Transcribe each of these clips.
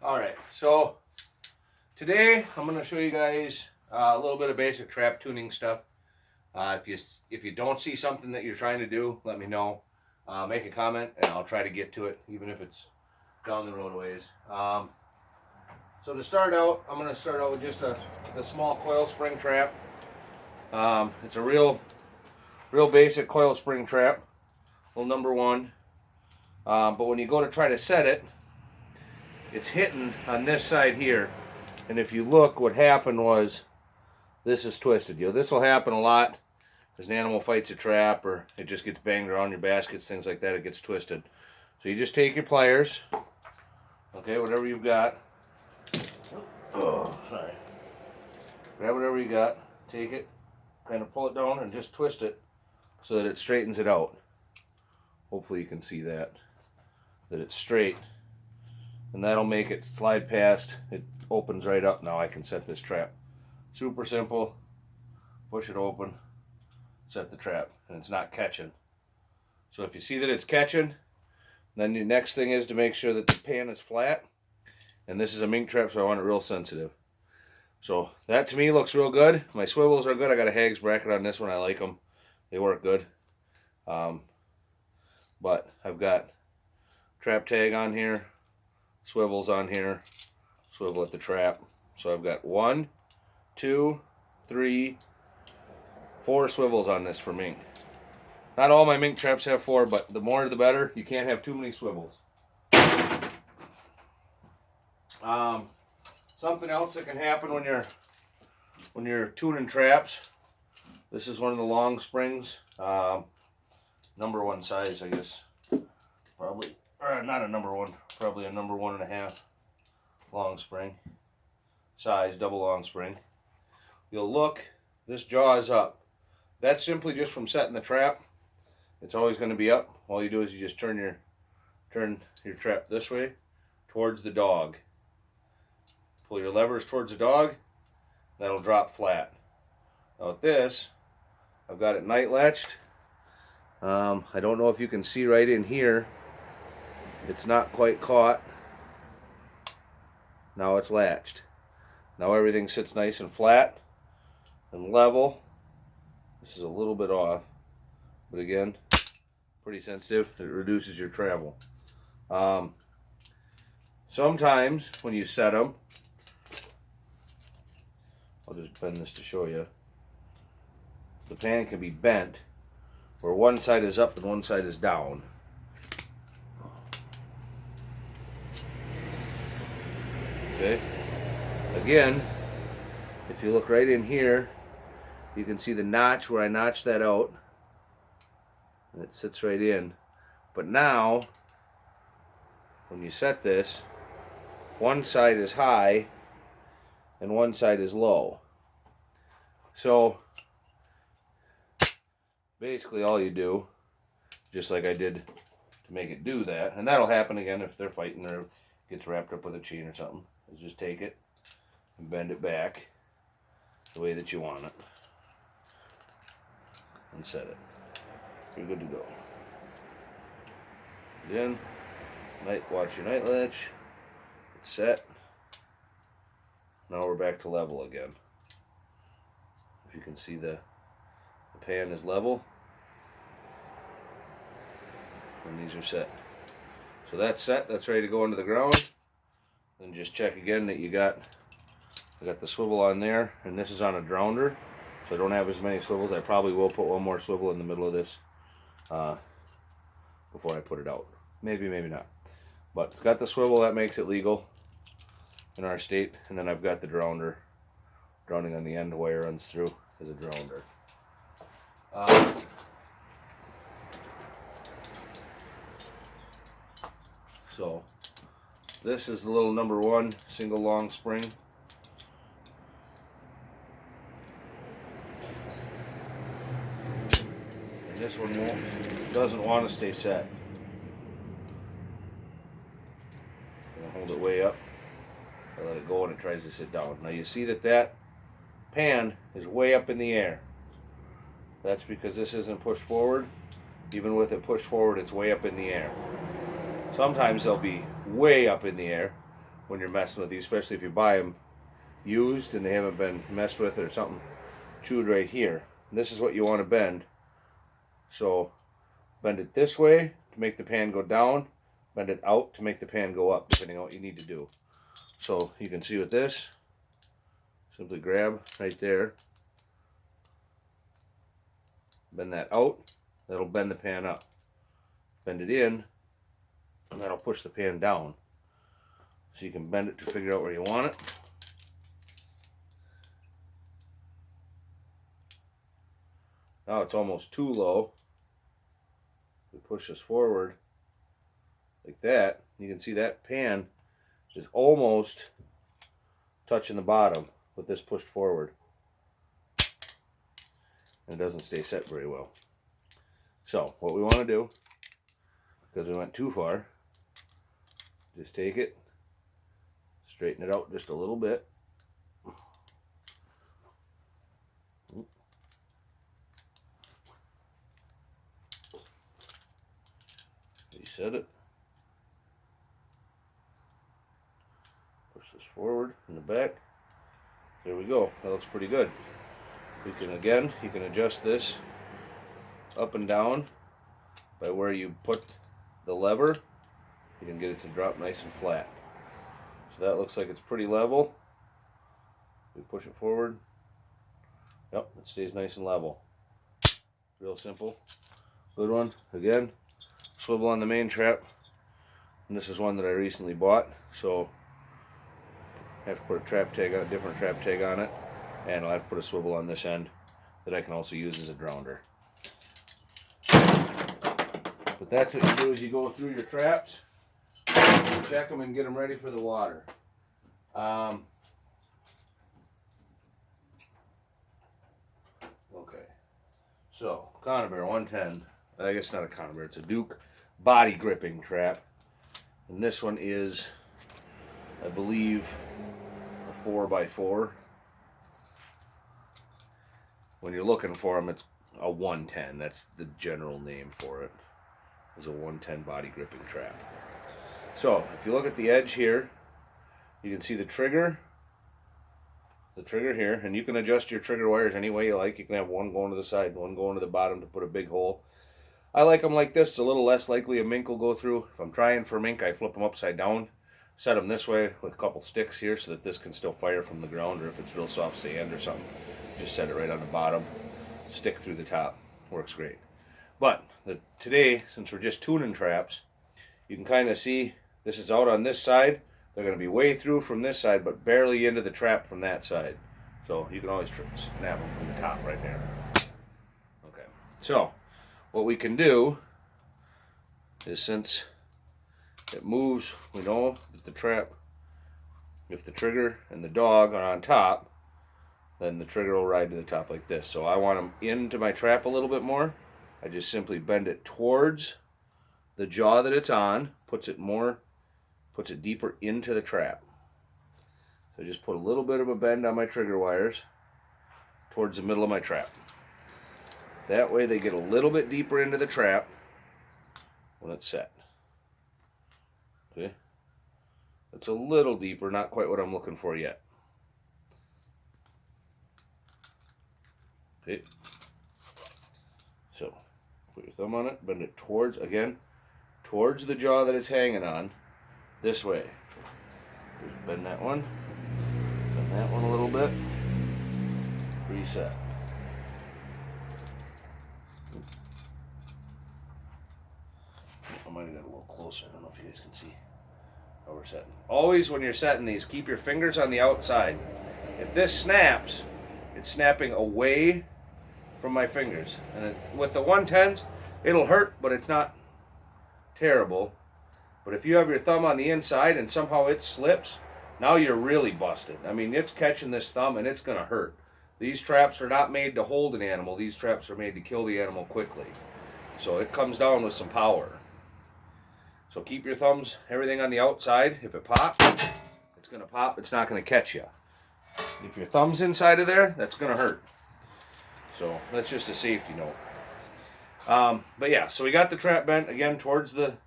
Alright, so today I'm going to show you guys a little bit of basic trap tuning stuff. If you don't see something that you're trying to do, let me know. Make a comment and I'll try to get to it, even if it's down the road a ways. So to start out, I'm going to start out with just a small coil spring trap. It's a real basic coil spring trap, little number one. But when you go to try to set it, it's hitting on this side here, and if you look, what happened was this is twisted. This will happen a lot as an animal fights a trap, or it just gets banged around your baskets, things like that. It gets twisted. So you just take your pliers, okay, whatever you've got. Oh, sorry. Grab whatever you got, take it, kind of pull it down, and just twist it so that it straightens it out. Hopefully you can see that it's straight. And that'll make it slide past. It opens right up. Now I can set this trap. Super simple. Push it open, set the trap, and it's not catching. So if you see that it's catching, then the next thing is to make sure that the pan is flat. And this is a mink trap, so I want it real sensitive. So that to me looks real good. My swivels are good. I got a Hags bracket on this one. I like them. They work good. But I've got trap tag on here, swivels on here, swivel at the trap. So I've got 1, 2, 3, 4 swivels on this for mink. Not all my mink traps have 4, but the more the better. You can't have too many swivels. Something else that can happen when you're tuning traps. This is one of the Longsprings, number 1 size, I guess. Probably, or not a number 1, probably a number 1.5 Longspring size, double Longspring. You'll look, this jaw is up. That's simply just from setting the trap. It's always going to be up. All you do is you just turn your trap this way towards the dog. Pull your levers towards the dog. That'll drop flat. Now with this, I've got it night latched. I don't know if you can see right in here. It's not quite caught. Now it's latched. Now everything sits nice and flat and level. This is a little bit off, but again, pretty sensitive. It reduces your travel. Sometimes when you set them, I'll just bend this to show you, the pan can be bent where one side is up and one side is down. Okay. Again, if you look right in here, you can see the notch where I notched that out, and it sits right in. But now, when you set this, one side is high and one side is low. So basically all you do, just like I did to make it do that, and that'll happen again if they're fighting or gets wrapped up with a chain or something, is just take it and bend it back the way that you want it and set it. You're good to go. Again, watch your night latch. It's set. Now we're back to level again. If you can see the pan is level, and these are set. So that's set. That's ready to go into the ground. Then just check again that I got the swivel on there, and this is on a drounder, so I don't have as many swivels. I probably will put one more swivel in the middle of this before I put it out. Maybe, maybe not. But it's got the swivel, that makes it legal in our state. And then I've got the drowning on the end, wire runs through as a drowner. So this is the little number 1 single Longspring. And this one doesn't want to stay set. I'm going to hold it way up. I let it go and it tries to sit down. Now you see that pan is way up in the air. That's because this isn't pushed forward. Even with it pushed forward, it's way up in the air. Sometimes they'll be way up in the air. when you're messing with these, especially if you buy them used and they haven't been messed with or something chewed right here. And this is what you want to bend. So bend it this way to make the pan go down, bend it out to make the pan go up, depending on what you need to do. So you can see with this, simply grab right there, bend that out, that'll bend the pan up. Bend it in, and that'll push the pan down. So you can bend it to figure out where you want it. Now it's almost too low. We push this forward like that. You can see that pan is almost touching the bottom with this pushed forward. And it doesn't stay set very well. So what we want to do, because we went too far, just take it, straighten it out just a little bit. Reset it. Push this forward in the back. There we go. That looks pretty good. We can, again, you can adjust this up and down by where you put the lever. You can get it to drop nice and flat. So that looks like it's pretty level. We push it forward. Yep, it stays nice and level. Real simple. Good one. Again, swivel on the main trap. And this is one that I recently bought, so I have to put a trap tag on, a different trap tag on it, and I'll have to put a swivel on this end that I can also use as a grounder. But that's what you do, is you go through your traps, check them and get them ready for the water. Okay, so Conibear 110, I guess not a Conibear, it's a Duke body gripping trap. And this one is, I believe, a 4x4. When you're looking for them, it's a 110. That's the general name for it. It's a 110 body gripping trap. So if you look at the edge here, you can see the trigger here, and you can adjust your trigger wires any way you like. You can have one going to the side, one going to the bottom to put a big hole. I like them like this. It's a little less likely a mink will go through. If I'm trying for mink, I flip them upside down, set them this way with a couple sticks here so that this can still fire from the ground, or if it's real soft sand or something, just set it right on the bottom, stick through the top. Works great. But today, since we're just tuning traps, you can kind of see this is out on this side. They're going to be way through from this side, but barely into the trap from that side. So you can always snap them from the top right there. Okay, so what we can do is, since it moves, we know that the trap, if the trigger and the dog are on top, then the trigger will ride to the top like this. So I want them into my trap a little bit more. I just simply bend it towards the jaw that it's on, puts it deeper into the trap. So just put a little bit of a bend on my trigger wires towards the middle of my trap. That way they get a little bit deeper into the trap when it's set. Okay? It's a little deeper, not quite what I'm looking for yet. Okay. So, put your thumb on it, bend it towards the jaw that it's hanging on, this way. Just bend that one a little bit, reset. I might have got a little closer. I don't know if you guys can see how we're setting. Always when you're setting these, keep your fingers on the outside. If this snaps, it's snapping away from my fingers. And with the 110s, it'll hurt, but it's not terrible. But if you have your thumb on the inside and somehow it slips, now you're really busted. I mean, it's catching this thumb and it's going to hurt. These traps are not made to hold an animal. These traps are made to kill the animal quickly. So it comes down with some power. So keep your thumbs, everything on the outside. If it pops, it's going to pop. It's not going to catch you. If your thumb's inside of there, that's going to hurt. So that's just a safety note. But yeah, so we got the trap bent again towards the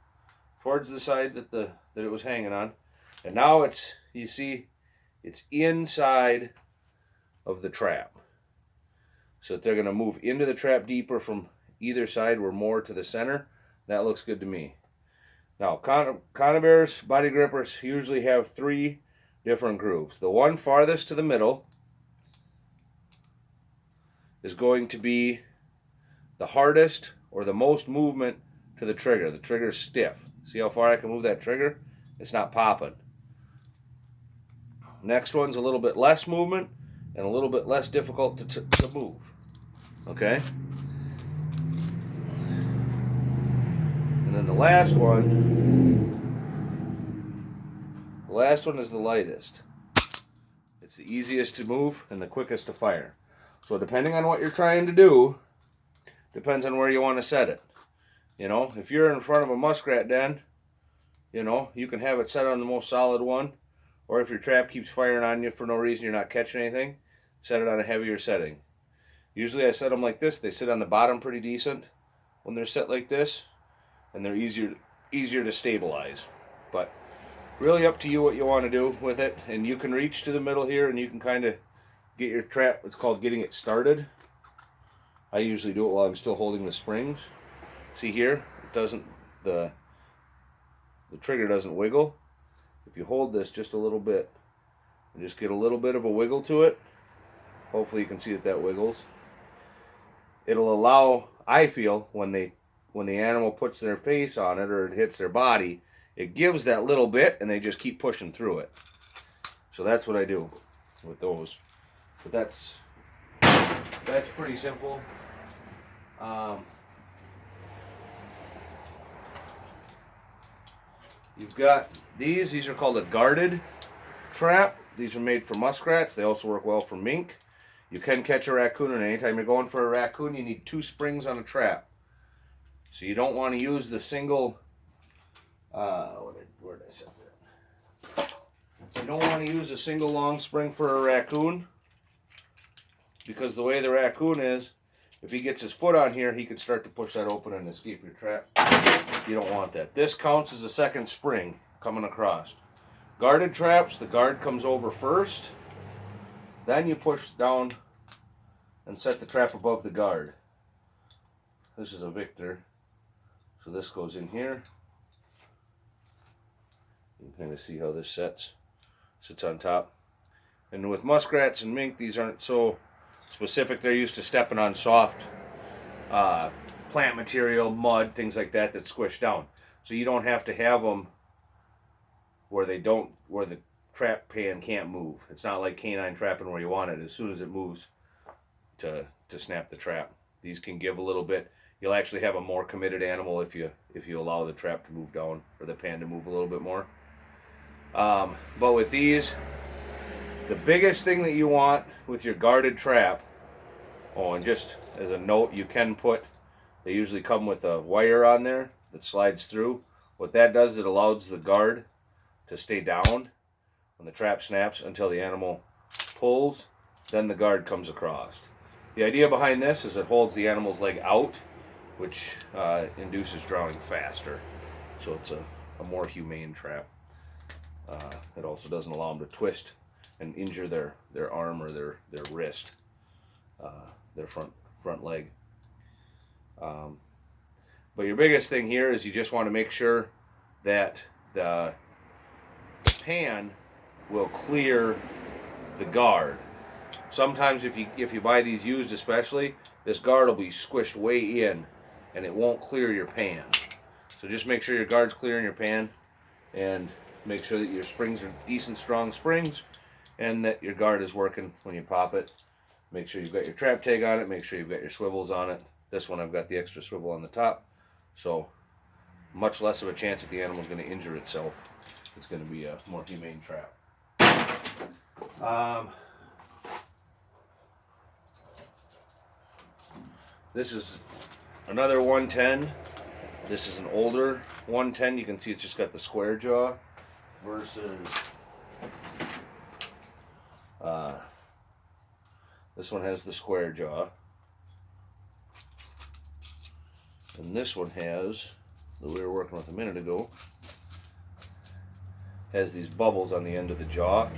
side that it was hanging on. And now it's, you see, it's inside of the trap. So that they're going to move into the trap deeper from either side or more to the center. That looks good to me. Now, conibears, body grippers usually have 3 different grooves. The one farthest to the middle is going to be the hardest or the most movement to the trigger. The trigger is stiff. See how far I can move that trigger? It's not popping. Next one's a little bit less movement and a little bit less difficult to move. Okay? And then the last one is the lightest. It's the easiest to move and the quickest to fire. So depending on what you're trying to do, depends on where you want to set it. You know, if you're in front of a muskrat den, you know, you can have it set on the most solid one. Or if your trap keeps firing on you for no reason, you're not catching anything, set it on a heavier setting. Usually I set them like this. They sit on the bottom pretty decent when they're set like this, and they're easier to stabilize. But really up to you what you want to do with it. And you can reach to the middle here and you can kind of get your trap, it's called getting it started. I usually do it while I'm still holding the springs. See here, it doesn't, the trigger doesn't wiggle. If you hold this just a little bit and just get a little bit of a wiggle to it, hopefully you can see that wiggles. It'll allow, I feel, when the animal puts their face on it or it hits their body, it gives that little bit and they just keep pushing through it. So that's what I do with those. But that's pretty simple. You've got these are called a guarded trap. These are made for muskrats. They also work well for mink. You can catch a raccoon, and anytime you're going for a raccoon, you need 2 springs on a trap. So you don't want to use the single, where did I set that? You don't want to use a single long spring for a raccoon, because the way the raccoon is, if he gets his foot on here, he can start to push that open and escape your trap. You don't want that. This counts as a second spring coming across. Guarded traps, the guard comes over first. Then you push down and set the trap above the guard. This is a Victor. So this goes in here. You can kind of see how this sits on top. And with muskrats and mink, these aren't so specific. They're used to stepping on soft plant material, mud, things like that squish down. So you don't have to have them where the trap pan can't move. It's not like canine trapping where you want it as soon as it moves to snap the trap. These can give a little bit. You'll actually have a more committed animal if you allow the trap to move down or the pan to move a little bit more. But with these, the biggest thing that you want with your guarded trap, and just as a note, you can put, they usually come with a wire on there that slides through. What that does, it allows the guard to stay down when the trap snaps until the animal pulls, then the guard comes across. The idea behind this is it holds the animal's leg out, which induces drowning faster. So it's a more humane trap. It also doesn't allow them to twist and injure their arm or their wrist, their front leg. But your biggest thing here is you just want to make sure that the pan will clear the guard. Sometimes if you buy these used especially, this guard will be squished way in and it won't clear your pan. So just make sure your guard's clearing your pan and make sure that your springs are decent strong springs and that your guard is working when you pop it. Make sure you've got your trap tag on it, make sure you've got your swivels on it. This one I've got the extra swivel on the top, so much less of a chance that the animal's going to injure itself. It's going to be a more humane trap. This is another 110. This is an older 110. You can see it's just got the square jaw versus this one has the square jaw. And this one has, that we were working with a minute ago, has these bubbles on the end of the jaw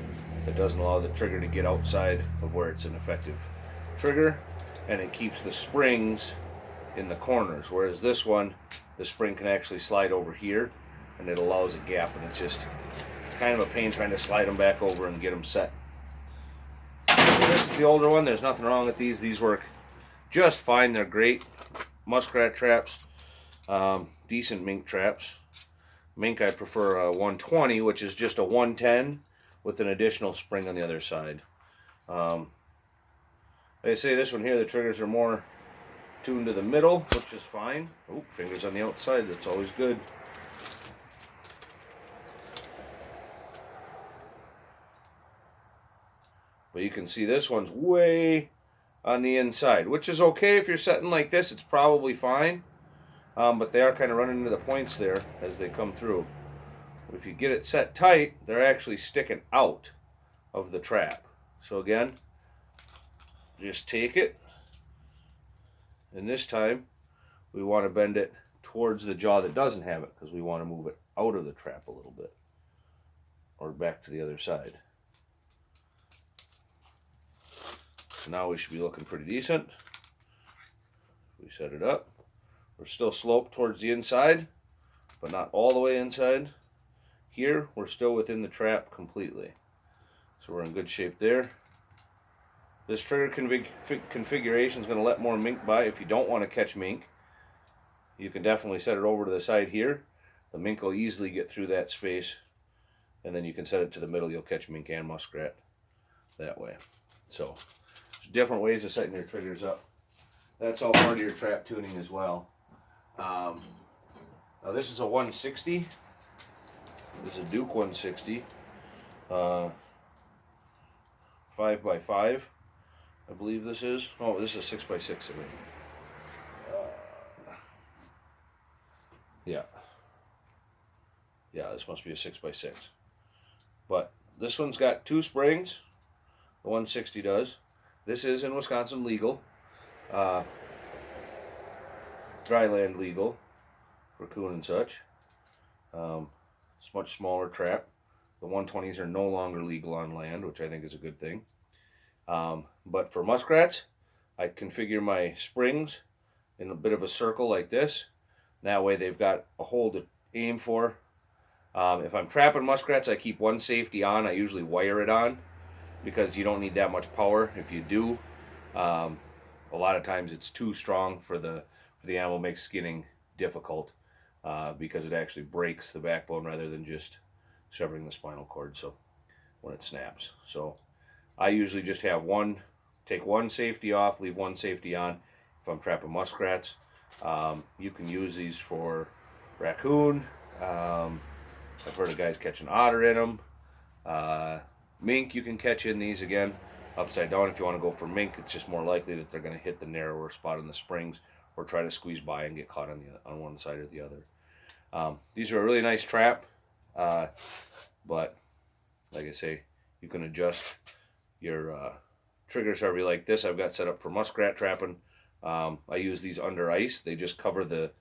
that doesn't allow the trigger to get outside of where it's an effective trigger, and it keeps the springs in the corners, whereas this one, the spring can actually slide over here and it allows a gap, and it's just kind of a pain trying to slide them back over and get them set. So this is the older one. There's nothing wrong with these. These work just fine. They're great muskrat traps, decent mink traps. Mink, I prefer a 120, which is just a 110 with an additional spring on the other side. Like I say, this one here, the triggers are more tuned to the middle, which is fine. Oh, fingers on the outside, that's always good. But you can see this one's way on the inside, which is okay if you're setting like this. It's probably fine. But they are kind of running into the points there as they come through. If you get it set tight, they're actually sticking out of the trap. So again, just take it, and this time we want to bend it towards the jaw that doesn't have it, because we want to move it out of the trap a little bit, or back to the other side. So now we should be looking pretty decent. We set it up. We're still sloped towards the inside, but not all the way inside. Here, we're still within the trap completely. So we're in good shape there. This trigger configuration is going to let more mink by. If you don't want to catch mink, you can definitely set it over to the side here. The mink will easily get through that space, and then you can set it to the middle. You'll catch mink and muskrat that way. So there's different ways of setting your triggers up. That's all part of your trap tuning as well. Now this is a 160. This is a Duke 160. 5x5. I believe this is. Oh, this is 6x6 of it. Yeah, this must be a 6x6. But this one's got 2 springs. The 160 does. This is in Wisconsin legal. Dry land legal for coon and such. It's a much smaller trap. The 120s are no longer legal on land, which I think is a good thing. But for muskrats, I configure my springs in a bit of a circle like this. That way they've got a hole to aim for. If I'm trapping muskrats, I keep one safety on. I usually wire it on because you don't need that much power. If you do, a lot of times it's too strong for the animal, makes skinning difficult because it actually breaks the backbone rather than just severing the spinal cord. So when it snaps, so I usually just have take one safety off, leave one safety on. If I'm trapping muskrats, you can use these for raccoon. I've heard of guys catching otter in them. Mink you can catch in these, again, upside down. If you want to go for mink, it's just more likely that they're going to hit the narrower spot in the springs or try to squeeze by and get caught on one side or the other. These are a really nice trap, but like I say, you can adjust your triggers however you like. This I've got set up for muskrat trapping. I use these under ice. They just cover the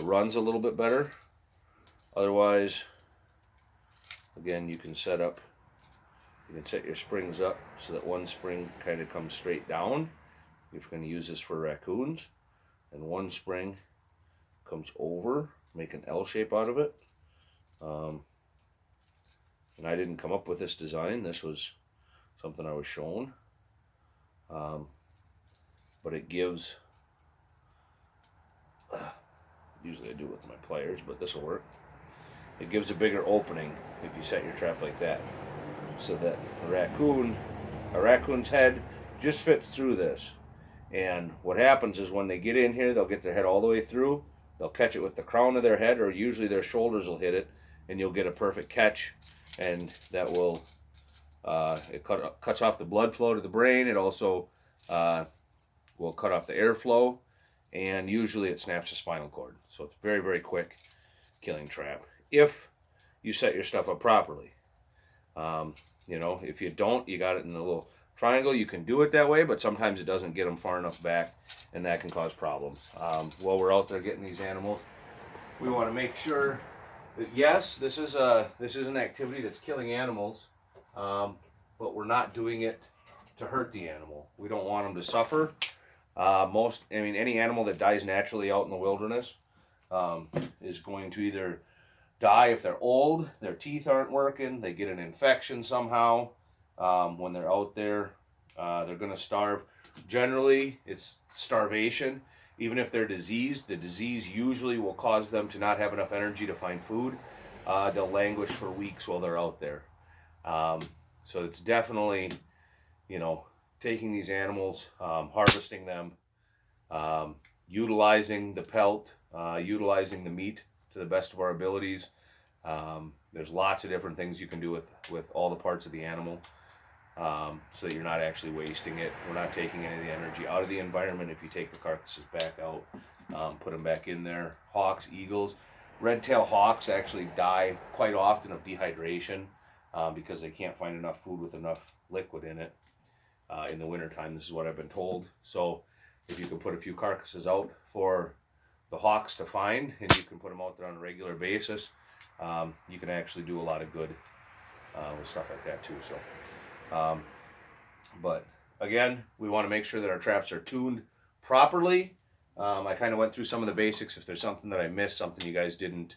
runs a little bit better. Otherwise, again, you can set your springs up so that one spring kind of comes straight down if you're going to use this for raccoons, and one spring comes over, make an L shape out of it. And I didn't come up with this design. This was something I was shown. But it gives, usually I do it with my pliers, but this will work. It gives a bigger opening if you set your trap like that, so that a raccoon's head just fits through this. And what happens is when they get in here, they'll get their head all the way through. They'll catch it with the crown of their head, or usually their shoulders will hit it, and you'll get a perfect catch. And that will cuts off the blood flow to the brain. It also will cut off the airflow, and usually it snaps the spinal cord. So it's very, very quick killing trap if you set your stuff up properly. You know, if you don't, you got it in a little triangle, you can do it that way, but sometimes it doesn't get them far enough back, and that can cause problems. While we're out there getting these animals, we want to make sure Yes, this is an activity that's killing animals, but we're not doing it to hurt the animal. We don't want them to suffer. Any animal that dies naturally out in the wilderness is going to either die if they're old, their teeth aren't working, they get an infection somehow. When they're out there, they're going to starve. Generally, it's starvation. Even if they're diseased, the disease usually will cause them to not have enough energy to find food. They'll languish for weeks while they're out there. So it's definitely, taking these animals, harvesting them, utilizing the pelt, utilizing the meat to the best of our abilities. There's lots of different things you can do with all the parts of the animal, so that you're not actually wasting it. We're not taking any of the energy out of the environment if you take the carcasses back out, put them back in there. Hawks, eagles, red-tailed hawks actually die quite often of dehydration because they can't find enough food with enough liquid in it in the wintertime. This is what I've been told. So if you can put a few carcasses out for the hawks to find, and you can put them out there on a regular basis, you can actually do a lot of good with stuff like that too. So, but again, we want to make sure that our traps are tuned properly. I kind of went through some of the basics. If there's something that I missed, something you guys didn't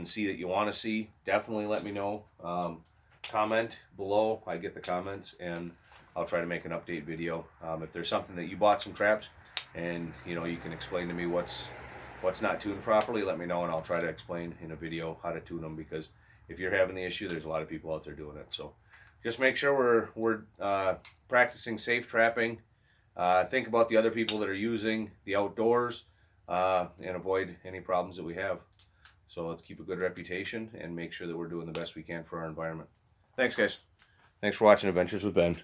see that you want to see, definitely let me know. Comment below. I get the comments, and I'll try to make an update video. If there's something that you bought some traps, and you can explain to me what's not tuned properly, let me know, and I'll try to explain in a video how to tune them, because if you're having the issue, there's a lot of people out there doing it. So just make sure we're practicing safe trapping. Think about the other people that are using the outdoors, and avoid any problems that we have. So let's keep a good reputation and make sure that we're doing the best we can for our environment. Thanks, guys. Thanks for watching Adventures with Ben.